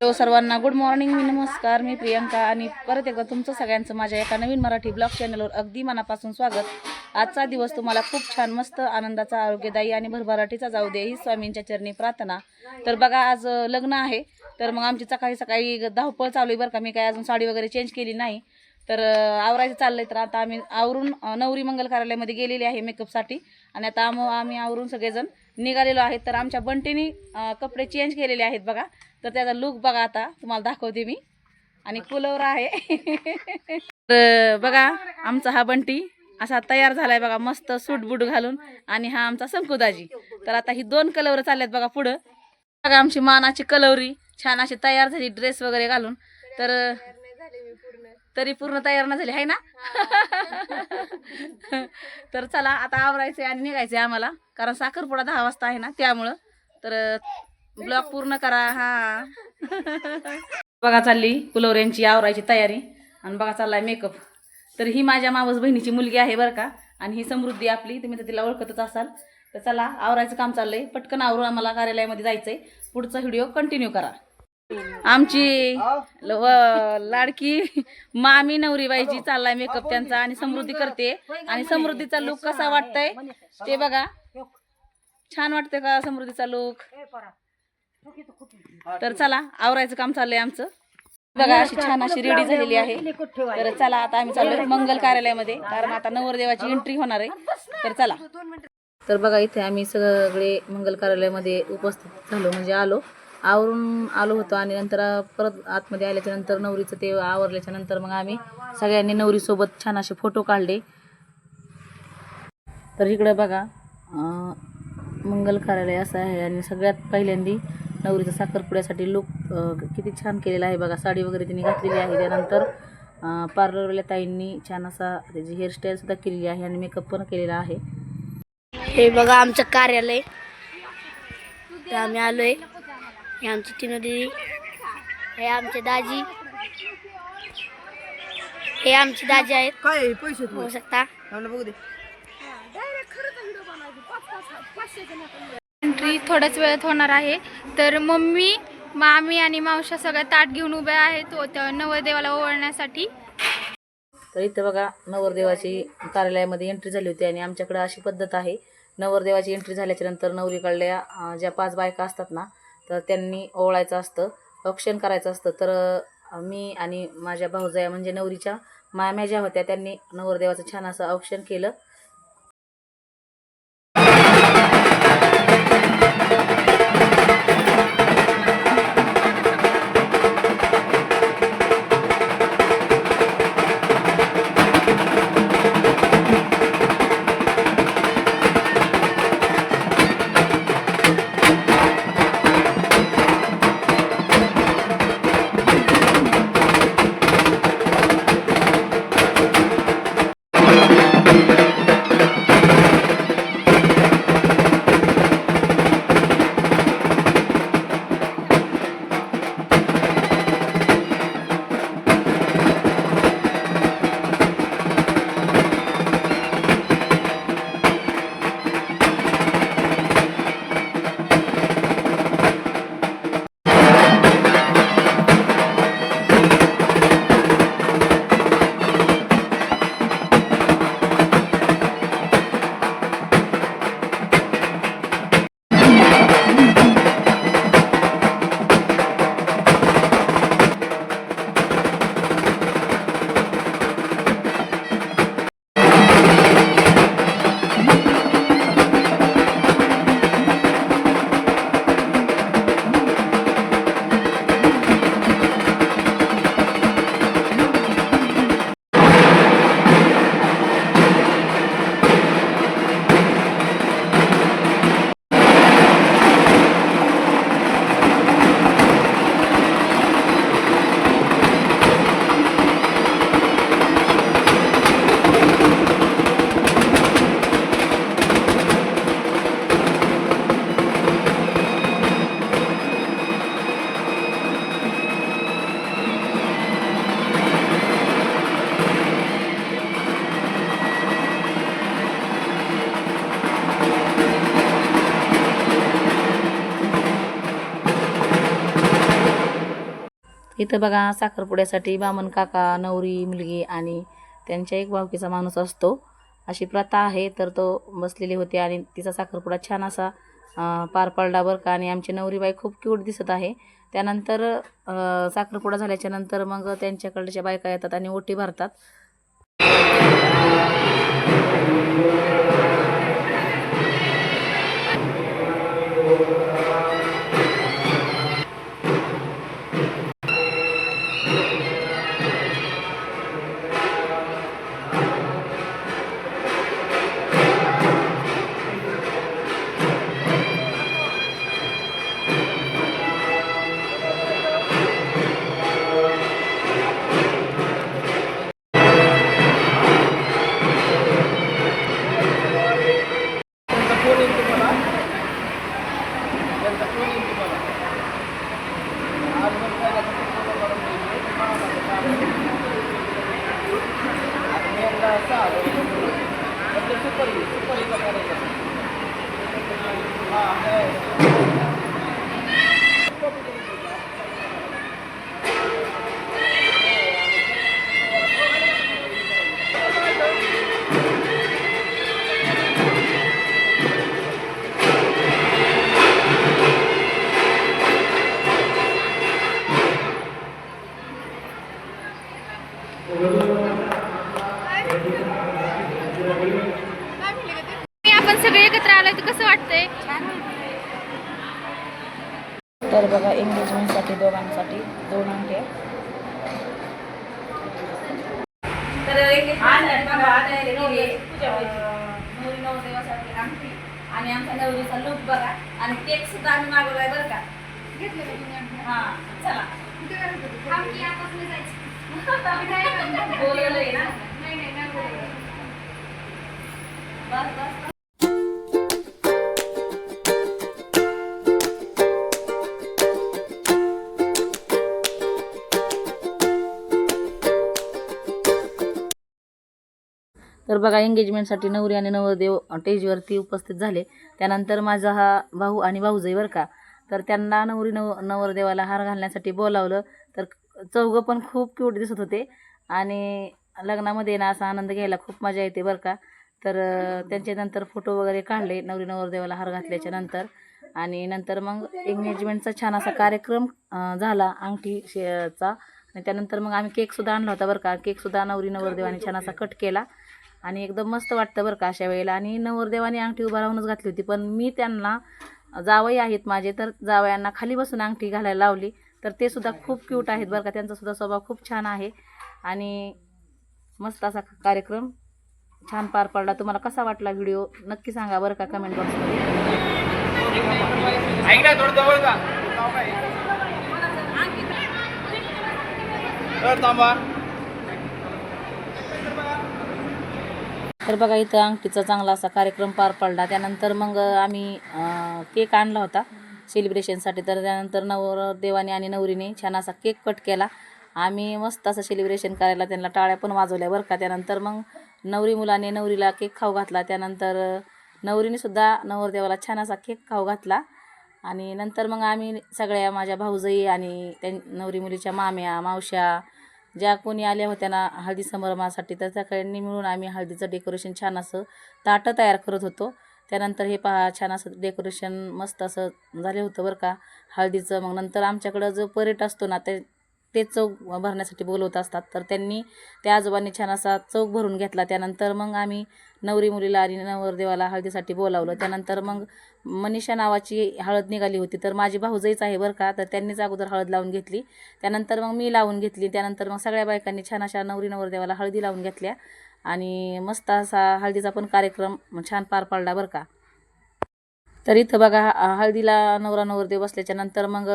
Hello सर्वांना, good morning. नमस्कार. मी प्रियंका आणि परत एकदा तुमचं सगळ्यांचं माझ्या एका नवीन मराठी ब्लॉग चॅनलवर अगदी मनापासून स्वागत. आजचा दिवस तुम्हाला खूप छान, मस्त, आनंदाचा, आरोग्यदायी आणि भरभराटीचा जाऊ दे ही स्वामींच्या चरणी प्रार्थना. तर बघा, आज लग्न आहे, तर मग आमची सकाळी सकाळी धावपळ चालू आहे बरं का. मी काय अजून साडी वगैरे चेंज केली नाही, तर आवरायचं चाललंय. तर आता आम्ही आवरून नवरी मंगल कार्यालयामध्ये गेलेली आहे मेकअपसाठी आणि आता आम्ही आवरून सगळेजण निघालेलो आहेत. तर आमच्या बंटीने कपडे चेंज केलेले आहेत बघा. तर त्याचा लुक बघा, आता तुम्हाला दाखवते मी. आणि कुलवर आहे तर बघा, आमचा हा बंटी असा तयार झालाय बघा, मस्त सूट बूट घालून. आणि हा आमचा संकुदाजी. तर आता ही 2 कलवर चालल्यात बघा पुढं. बघा आमची मानाची कलवरी छान अशी तयार झाली ड्रेस वगैरे घालून. तर तरी पूर्ण तयार न झाली आहे ना तर चला आता आवरायचंय आणि निघायचंय आम्हाला, कारण साखरपुडा 10 वाजता आहे ना, त्यामुळं. तर ब्लॉग पूर्ण करा. हा बघा, चालली कुलवऱ्यांची आवरायची तयारी आणि बघा चाललाय मेकअप. तर ही माझ्या मावस बहिणीची मुलगी आहे बरं का, आणि ही समृद्धी आपली, तुम्ही तर तिला ओळखतच असाल. तर चला, आवरायचं काम चाललंय, पटकन आवरून आम्हाला कार्यालयामध्ये जायचंय. पुढचा व्हिडिओ कंटिन्यू करा. आमची लाडकी मामी नवरीबाईची चाललाय मेकअप त्यांचा, आणि समृद्धी करते. आणि समृद्धीचा लुक कसा वाटतंय ते बघा. छान वाटतंय का समृद्धीचा लुक? तर चला, आवरायचं काम चाललंय आमचं. बघा, अशी छान अशी रेडी झालेली आहे. तर चला, आता आम्ही चाललोय मंगल कार्यालयामध्ये, कारण आता नवरदेवाची एंट्री होणार आहे. तर चला. तर बघा, इथे आम्ही सगळे मंगल कार्यालयामध्ये उपस्थित झालो, म्हणजे आवरून आलो होतो. आणि नंतर परत आतमध्ये आल्याच्या नंतर नवरीचं ते आवरल्याच्या नंतर मग आम्ही सगळ्यांनी नवरीसोबत छान असे फोटो काढले. तर इकडे बघा, मंगल कार्यालय असं आहे. आणि सगळ्यात पहिल्यांदी नवरीचा साखरपुड्यासाठी लुक किती छान केलेला आहे बघा. साडी वगैरे तिने घातलेली आहे. त्यानंतर पार्लरवाल्या ताईंनी छान असा त्याची हेअरस्टाईलसुद्धा केलेली आहे आणि मेकअप पण केलेला आहे. हे बघा आमचं कार्यालय, तर आम्ही आलोय. हे आमची टिनू दीदी, हे आमचे दाजी, हे आमचे दाजी आहेत, काय पैसे होऊ शकता. एंट्री थोड्याच वेळात होणार आहे. तर मम्मी, मामी आणि मावशा सगळ्या ताट घेऊन उभ्या आहेत नवरदेवाला ओवाळण्यासाठी. तर इथं बघा, नवरदेवाची कार्यालयामध्ये एंट्री झाली होती. आणि आमच्याकडे अशी पद्धत आहे, नवरदेवाची एंट्री झाल्याच्या नंतर नवरीकडल्या ज्या 5 बायका असतात ना, तर त्यांनी ओवाळायचं असतं, औक्षण करायचं असतं. तर मी आणि माझ्या भाऊजाया म्हणजे नवरीच्या माम्या ज्या होत्या, त्यांनी नवरदेवाचं छान असं औक्षण केलं. इथं बघा साखरपुड्यासाठी बामण काका, नवरी, मुलगी आणि त्यांच्या एक भावकीचा माणूस असतो अशी प्रथा आहे. तर तो बसलेले होते आणि तिचा साखरपुडा छान असा पार पडला बरं का. आणि आमची नवरीबाई खूप क्यूट दिसत आहे. त्यानंतर साखरपुडा झाल्याच्या नंतर मग त्यांच्याकडच्या बायका येतात आणि ओटी भरतात. आपण सगळे एकत्र आलोय तर कसं वाटतंय? तर बघा एंगेजमेंटसाठी दोघांसाठी 2 अंगठ्या. तर नवरी नवरदेवासाठी अंगठी आणि आमच्या नवरीचा लूक बघा आणि केक सुद्धा आम्ही मागवलाय बरं का. हां चला बोलवलंय ना. बस बस. तर बघा एंगेजमेंटसाठी नवरी आणि नवरदेव स्टेजवरती उपस्थित झाले. त्यानंतर माझा हा भाऊ आणि भाऊजाई बरं का. तर त्यांना नवरदेवाला हार घालण्यासाठी बोलावलं. तर चौघं पण खूप क्यूट दिसत होते आणि लग्नामध्ये ना असा आनंद घ्यायला खूप मजा येते बरं का. तर त्यांच्यानंतर फोटो वगैरे काढले नवरदेवाला हार घातल्याच्या नंतर. आणि नंतर मग एंगेजमेंटचा छान असा कार्यक्रम झाला अंगठीचा. आणि त्यानंतर मग आम्ही केकसुद्धा आणला होता बरं का. केकसुद्धा नवरदेवाने छान असा कट केला आणि एकदम मस्त वाटतं बरं का अशा वेळेला. आणि नवरदेवाने अंगठी उभा राहूनच घातली होती, पण मी त्यांना जावई आहेत माझे तर जावयांना खाली बसून अंगठी घालायला लावली. तर ते सुद्धा खूप क्यूट आहेत बरं का. त्यांचा सुद्धा स्वभाव खूप छान आहे आणि मस्त असा कार्यक्रम छान पार पडला. तुम्हाला कसा वाटला व्हिडिओ नक्की सांगा बरं का कमेंट बॉक्समध्ये. तर बघा इथं अंगठीचा चांगला असा कार्यक्रम पार पडला. त्यानंतर मग आम्ही केक आणला होता सेलिब्रेशनसाठी. तर त्यानंतर नवरदेवाने आणि नवरीने छान असा केक कट केला. आम्ही मस्त असं सेलिब्रेशन करायला त्यांना टाळ्या पण वाजवल्या बरं का. त्यानंतर मग नवरी मुलाने नवरीला केक खाऊ घातला. त्यानंतर नवरीने सुद्धा नवरदेवाला छान असा केक खाऊ घातला. आणि नंतर मग आम्ही सगळ्या माझ्या भाऊजाई आणि नवरी मुलीच्या माम्या मावश्या ज्या कोणी आल्या होत्या ना हळदी समारंभासाठी, तर सगळ्यांनी मिळून आम्ही हळदीचं डेकोरेशन छान असं ताटं तयार करत होतो. त्यानंतर हे पहा छान असं डेकोरेशन मस्त असं झालं होतं बरं का हळदीचं. मग नंतर आमच्याकडं जो परेट असतो ना ते चौक भरण्यासाठी बोलवत असतात. तर त्यांनी त्या आजोबांनी छान असा चौक भरून घेतला. त्यानंतर मग आम्ही नवरी मुलीला आणि नवरदेवाला हळदीसाठी बोलावलं. त्यानंतर मग मनीषा नावाची हळद निघाली होती. तर माझी भाऊजाईच आहे बरं का. तर त्यांनीच अगोदर हळद लावून घेतली. त्यानंतर मग मी लावून घेतली. त्यानंतर मग सगळ्या बायकांनी छान अशा नवरदेवाला हळदी लावून घेतल्या आणि मस्त असा हळदीचा पण कार्यक्रम छान पार पडला बरं का. तर इथं बघा हळदीला नवरदेव बसल्याच्या नंतर मग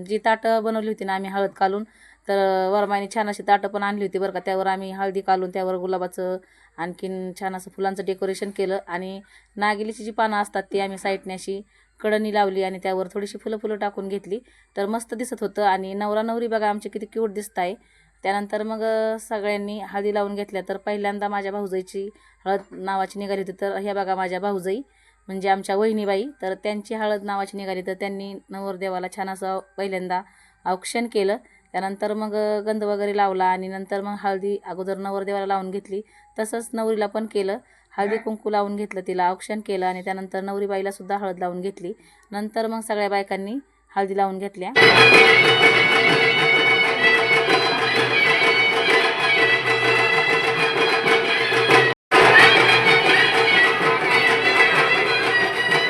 जी ताटं बनवली होती ना आम्ही हळद काढून, तर वरमाईने छान अशी ताटं पण आणली होती बरं का. त्यावर आम्ही हळदी काढून त्यावर गुलाबाचं आणखीन छान असं फुलांचं डेकोरेशन केलं. आणि नागिलीची जी पानं असतात ती आम्ही साईडने अशी कडणी लावली आणि त्यावर थोडीशी फुलं टाकून घेतली. तर मस्त दिसत होतं. आणि नवरी बघा आमची किती क्यूट दिसत आहे. त्यानंतर मग सगळ्यांनी हळदी लावून घेतल्या. तर पहिल्यांदा माझ्या भाऊजाईची हळद नावाची निघाली होती. तर ह्या बघा माझ्या भाऊजाई म्हणजे आमच्या वहिनीबाई, तर त्यांची हळद नावाची निघाली. तर त्यांनी नवरदेवाला छान असं पहिल्यांदा औक्षण केलं. त्यानंतर मग गंध वगैरे लावला आणि नंतर मग हळदी अगोदर नवरदेवाला लावून घेतली, तसंच नवरीला पण केलं. हळदी कुंकू लावून घेतलं, तिला औक्षण केलं आणि त्यानंतर नवरीबाईला सुद्धा हळद लावून घेतली. नंतर मग सगळ्या बायकांनी हळदी लावून घेतल्या.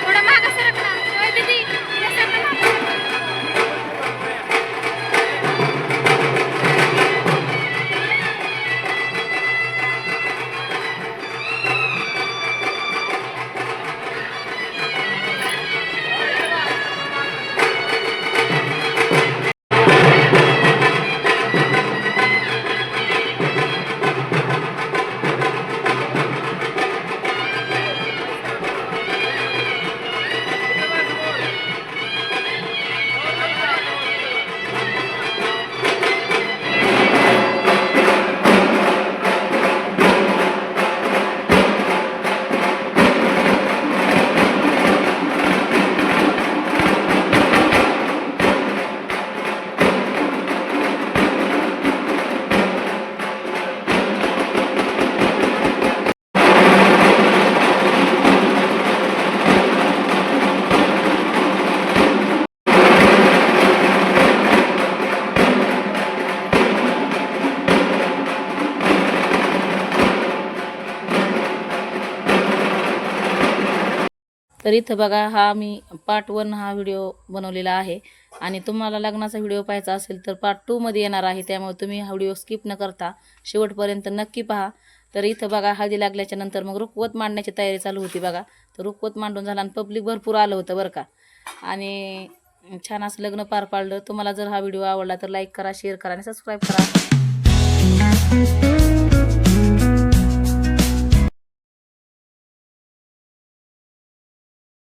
थोडं मागं सरक ना. ओय दीदी, इकडे सरक ना मागं. तर इथं बघा, हा मी पार्ट 1 हा व्हिडिओ बनवलेला आहे आणि तुम्हाला लग्नाचा व्हिडिओ पाहायचा असेल तर पार्ट 2 मध्ये येणार आहे. त्यामुळे तुम्ही हा व्हिडिओ स्किप न करता शेवटपर्यंत नक्की पहा. तर इथं बघा, हळदी लागल्याच्या नंतर मग रुखवत मांडण्याची तयारी चालू होती बघा. तर रुखवत मांडून झाला आणि पब्लिक भरपूर आलं होतं बरं का. आणि छान असं लग्न पार पाडलं. तुम्हाला जर हा व्हिडिओ आवडला तर लाईक करा, शेअर करा आणि सबस्क्राईब करा.